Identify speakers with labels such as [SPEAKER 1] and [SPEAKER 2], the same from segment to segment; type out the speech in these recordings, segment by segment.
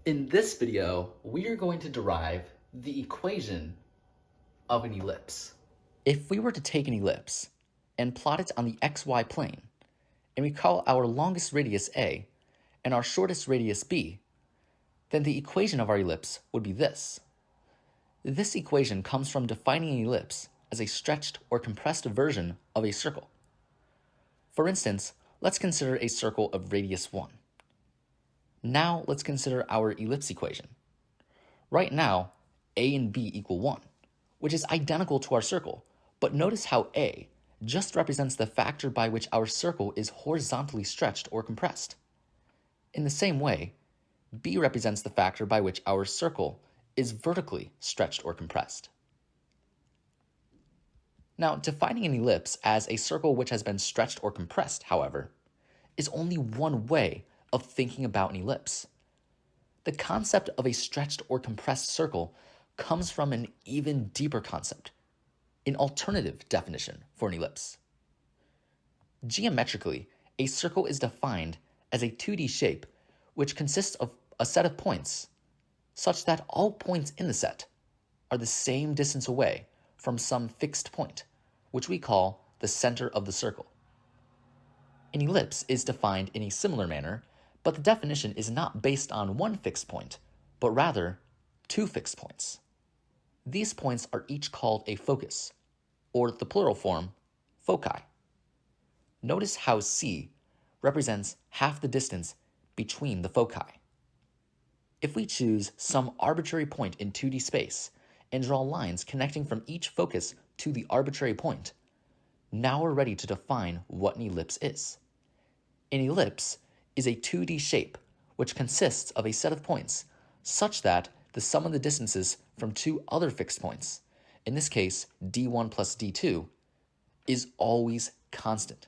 [SPEAKER 1] In this video, we are going to derive the equation of an ellipse. If we were to take an ellipse and plot it on the xy plane, and we call our longest radius A and our shortest radius B, then the equation of our ellipse would be this. This equation comes from defining an ellipse as a stretched or compressed version of a circle. For instance, let's consider a circle of radius 1. Now let's consider our ellipse equation. Right now, A and B equal 1, which is identical to our circle, but notice how A just represents the factor by which our circle is horizontally stretched or compressed. In the same way, B represents the factor by which our circle is vertically stretched or compressed. Now, defining an ellipse as a circle which has been stretched or compressed, however, is only one way of thinking about an ellipse. The concept of a stretched or compressed circle comes from an even deeper concept, an alternative definition for an ellipse. Geometrically, a circle is defined as a 2D shape which consists of a set of points such that all points in the set are the same distance away from some fixed point, which we call the center of the circle. An ellipse is defined in a similar manner, but the definition is not based on one fixed point, but rather two fixed points. These points are each called a focus, or the plural form, foci. Notice how C represents half the distance between the foci. If we choose some arbitrary point in 2D space and draw lines connecting from each focus to the arbitrary point, now we're ready to define what an ellipse is. An ellipse is a 2D shape which consists of a set of points such that the sum of the distances from two other fixed points, in this case d1 plus d2, is always constant.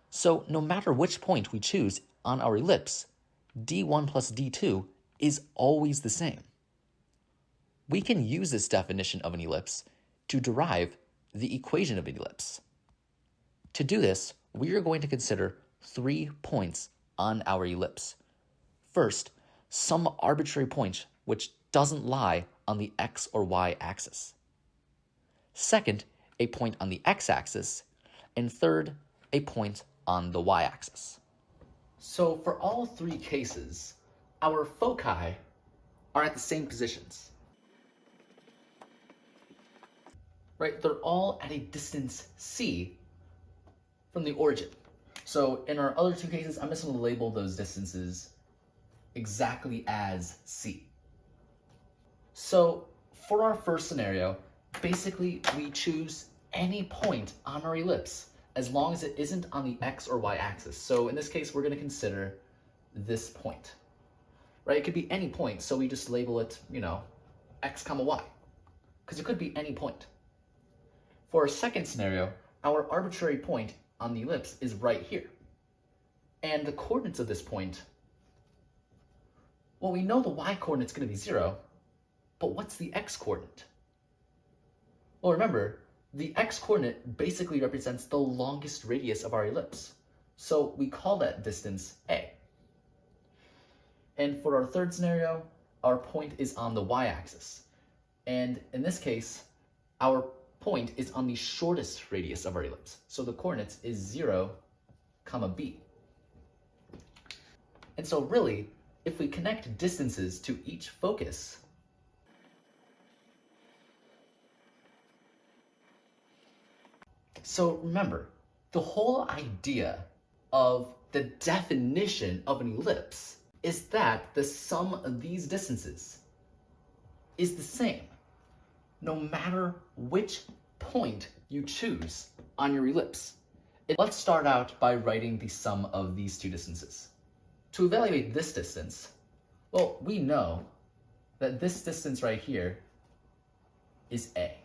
[SPEAKER 1] So no matter which point we choose on our ellipse, d1 plus d2 is always the same. We can use this definition of an ellipse to derive the equation of an ellipse. To do this, we are going to consider 3 points on our ellipse. First, some arbitrary point which doesn't lie on the x or y axis. Second, a point on the x-axis. And third, a point on the y-axis. So for all 3 cases, our foci are at the same positions. Right? They're all at a distance c from the origin. So in our other 2 cases, I'm just going to label those distances exactly as c. So for our first scenario, basically we choose any point on our ellipse as long as it isn't on the x or y axis. So in this case, we're going to consider this point, right? It could be any point, so we just label it, x comma y, because it could be any point. For our second scenario, our arbitrary point on the ellipse is right here. And the coordinates of this point, well, we know the y-coordinate's going to be 0, but what's the x-coordinate? Well, remember, the x-coordinate basically represents the longest radius of our ellipse, so we call that distance a. And for our third scenario, our point is on the y-axis. And in this case, our point is on the shortest radius of our ellipse. So the coordinates is 0, comma b. And so really, if we connect distances to each focus, so remember, the whole idea of the definition of an ellipse is that the sum of these distances is the same, no matter which point you choose on your ellipse. Let's start out by writing the sum of these 2 distances. To evaluate this distance, well, we know that this distance right here is a.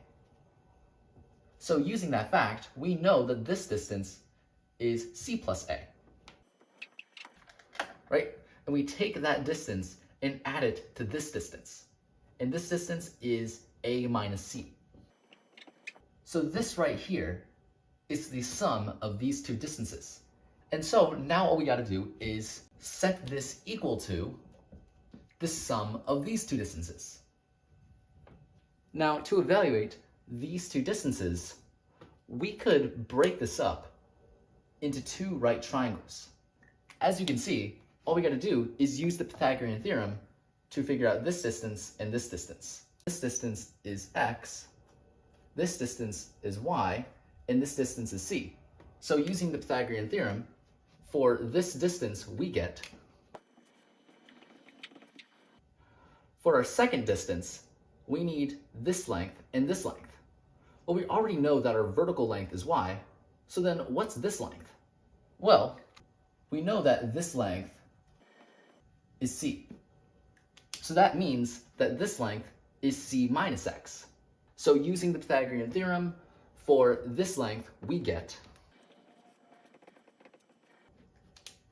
[SPEAKER 1] So using that fact, we know that this distance is c plus a, right? And we take that distance and add it to this distance. And this distance is a minus c. So this right here is the sum of these 2 distances. And so now all we got to do is set this equal to the sum of these two distances. Now, to evaluate these two distances, we could break this up into two right triangles. As you can see, all we got to do is use the Pythagorean theorem to figure out this distance and this distance. This distance is x, this distance is y, and this distance is c. So using the Pythagorean theorem, for this distance we get, for our second distance, we need this length and this length. Well, we already know that our vertical length is y, so then what's this length? Well, we know that this length is c. So that means that this length is c minus x. So using the Pythagorean theorem, for this length we get,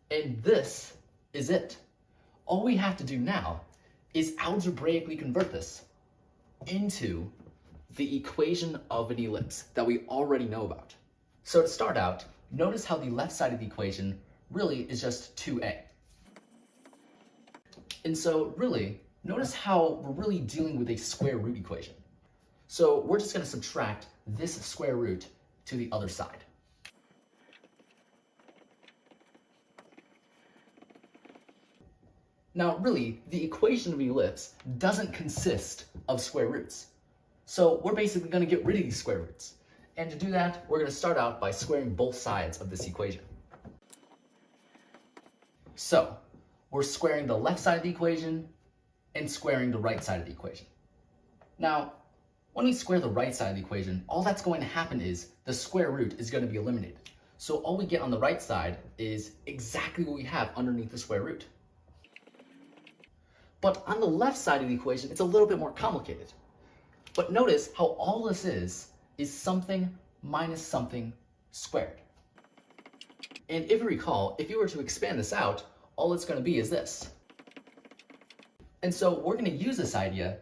[SPEAKER 1] and this is it. All we have to do now is algebraically convert this into the equation of an ellipse that we already know about. So to start out, notice how the left side of the equation really is just 2a. And so really, notice how we're really dealing with a square root equation. So we're just going to subtract this square root to the other side. Now really, the equation of an ellipse doesn't consist of square roots. So we're basically going to get rid of these square roots. And to do that, we're going to start out by squaring both sides of this equation. So we're squaring the left side of the equation and squaring the right side of the equation. Now, when we square the right side of the equation, all that's going to happen is the square root is going to be eliminated. So all we get on the right side is exactly what we have underneath the square root. But on the left side of the equation, it's a little bit more complicated. But notice how all this is something minus something squared. And if you recall, if you were to expand this out, all it's going to be is this. And so we're going to use this idea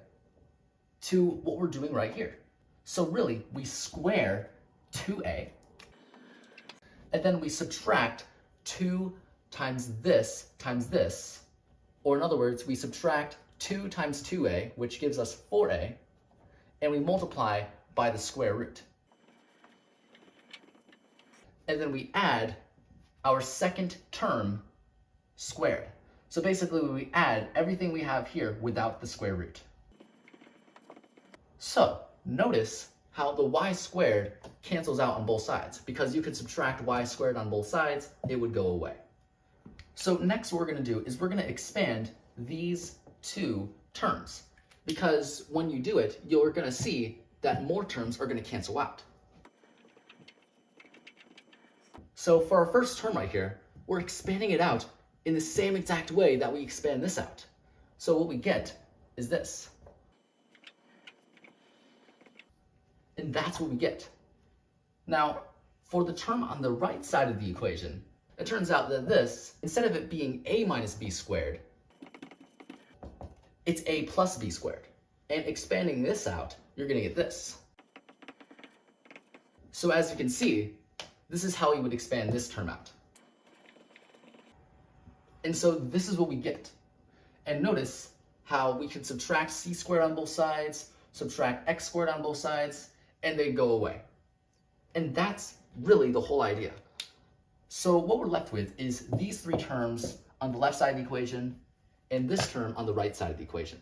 [SPEAKER 1] to what we're doing right here. So really, we square 2a, and then we subtract 2 times this, or in other words, we subtract 2 times 2a, which gives us 4a, and we multiply by the square root. And then we add our second term squared. So basically we add everything we have here without the square root. So notice how the y squared cancels out on both sides. Because you could subtract y squared on both sides, it would go away. So next what we're going to do is we're going to expand these two terms. Because when you do it, you're going to see that more terms are going to cancel out. So for our first term right here, we're expanding it out in the same exact way that we expand this out. So what we get is this. And that's what we get. Now, for the term on the right side of the equation, it turns out that this, instead of it being a minus b squared, it's a plus b squared. And expanding this out, you're going to get this. So as you can see, this is how we would expand this term out. And so this is what we get. And notice how we can subtract c squared on both sides, subtract x squared on both sides, and they go away. And that's really the whole idea. So what we're left with is these three terms on the left side of the equation and this term on the right side of the equation.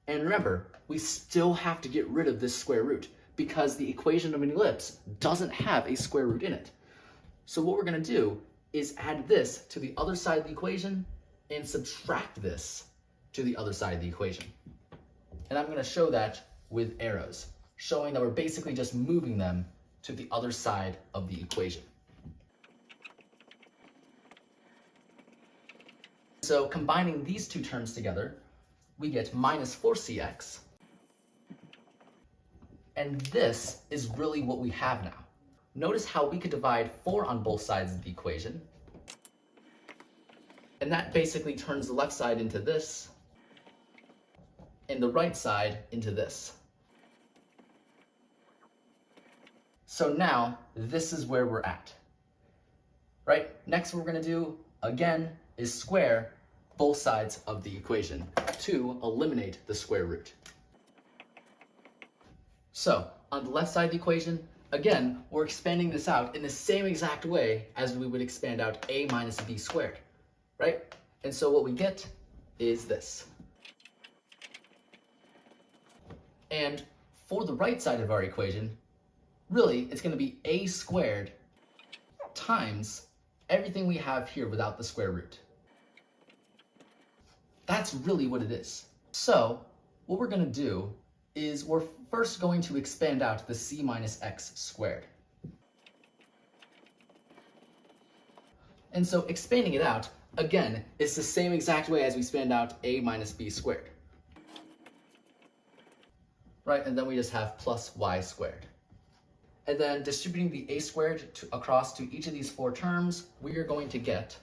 [SPEAKER 1] And remember, we still have to get rid of this square root because the equation of an ellipse doesn't have a square root in it. So what we're going to do is add this to the other side of the equation and subtract this to the other side of the equation. And I'm going to show that with arrows, showing that we're basically just moving them to the other side of the equation. So combining these two terms together, we get minus 4cx. And this is really what we have now. Notice how we could divide 4 on both sides of the equation. And that basically turns the left side into this, and the right side into this. So now, this is where we're at. Right? Next what we're going to do, again, is square both sides of the equation to eliminate the square root. So on the left side of the equation, again, we're expanding this out in the same exact way as we would expand out a minus b squared, right? And so what we get is this. And for the right side of our equation, really, it's going to be a squared times everything we have here without the square root. That's really what it is. So what we're going to do is we're first going to expand out the c minus x squared. And so expanding it out, again, is the same exact way as we expand out a minus b squared. Right, and then we just have plus y squared. And then distributing the a squared across to each of these four terms, we are going to get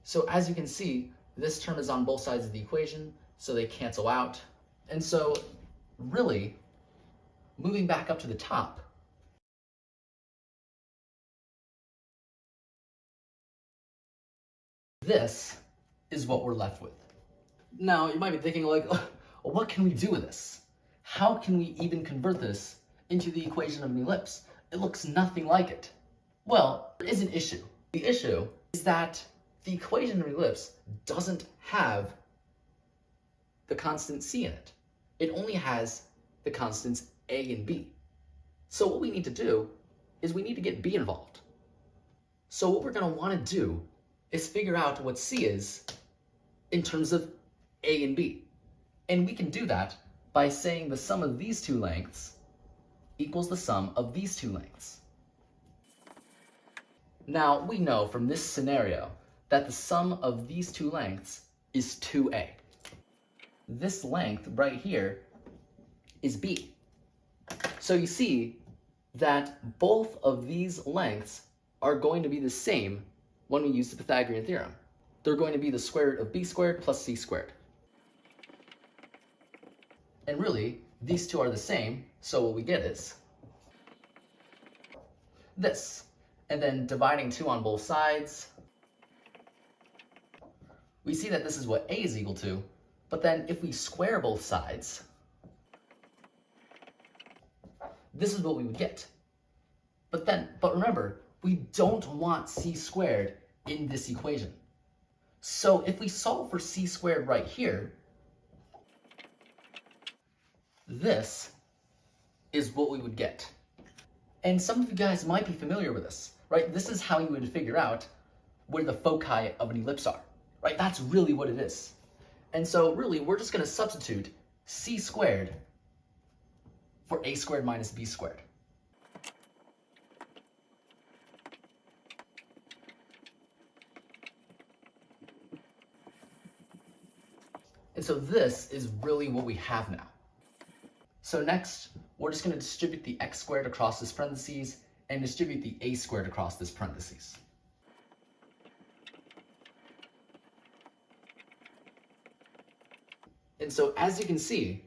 [SPEAKER 1] so as you can see, this term is on both sides of the equation, so they cancel out. And so really, moving back up to the top, this is what we're left with. Now, you might be thinking like, well, what can we do with this? How can we even convert this into the equation of an ellipse? It looks nothing like it. Well, there is an issue. The issue is that the equation of an ellipse doesn't have the constant c in it. It only has the constants a and b. So what we need to do is we need to get b involved. So what we're going to want to do is figure out what c is in terms of a and b. And we can do that by saying the sum of these two lengths equals the sum of these two lengths. Now, we know from this scenario that the sum of these two lengths is 2a. This length right here is b. So you see that both of these lengths are going to be the same when we use the Pythagorean theorem. They're going to be the square root of b squared plus c squared. And really, these two are the same, so what we get is this. And then dividing 2 on both sides, we see that this is what a is equal to, but then if we square both sides, this is what we would get. But remember, we don't want c squared in this equation. So if we solve for c squared right here, this is what we would get. And some of you guys might be familiar with this, right? This is how you would figure out where the foci of an ellipse are, right? That's really what it is. And so really, we're just going to substitute c squared for a squared minus b squared. And so this is really what we have now. So next, we're just going to distribute the x squared across this parentheses and distribute the a squared across this parentheses. And so as you can see,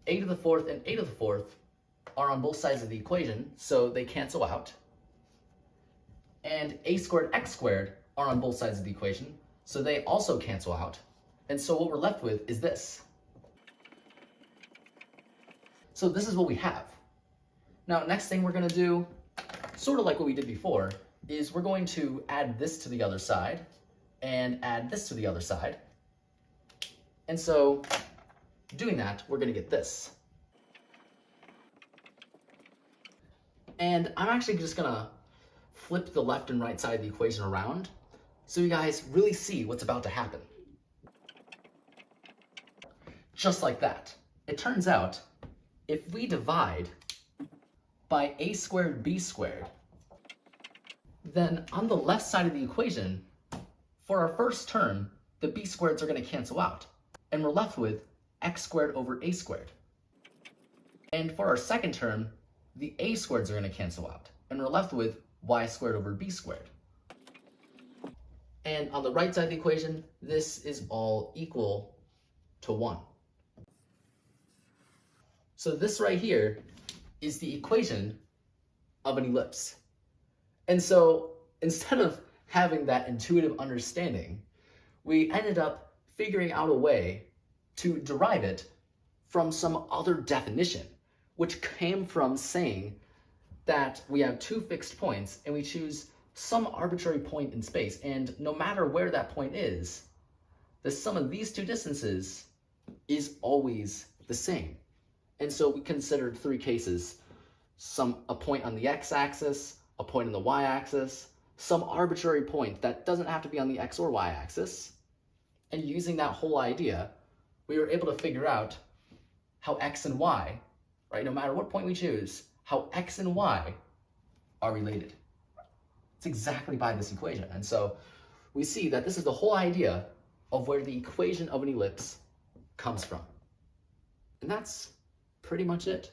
[SPEAKER 1] a to the fourth and a to the fourth are on both sides of the equation, so they cancel out. And a squared x squared are on both sides of the equation, so they also cancel out. And so what we're left with is this. So this is what we have. Now, next thing we're going to do, sort of like what we did before, is we're going to add this to the other side and add this to the other side. And so doing that, we're going to get this. And I'm actually just going to flip the left and right side of the equation around so you guys really see what's about to happen. Just like that. It turns out, if we divide by a squared b squared, then on the left side of the equation, for our first term, the b squareds are going to cancel out, and we're left with x squared over a squared. And for our second term, the a squareds are going to cancel out, and we're left with y squared over b squared. And on the right side of the equation, this is all equal to 1. So this right here is the equation of an ellipse. And so instead of having that intuitive understanding, we ended up figuring out a way to derive it from some other definition, which came from saying that we have two fixed points and we choose some arbitrary point in space. And no matter where that point is, the sum of these two distances is always the same. And so we considered three cases: a point on the x-axis, a point on the y-axis, some arbitrary point that doesn't have to be on the x or y-axis. And using that whole idea, we were able to figure out how x and y, right, no matter what point we choose, how x and y are related. It's exactly by this equation. And so we see that this is the whole idea of where the equation of an ellipse comes from. And that's pretty much it.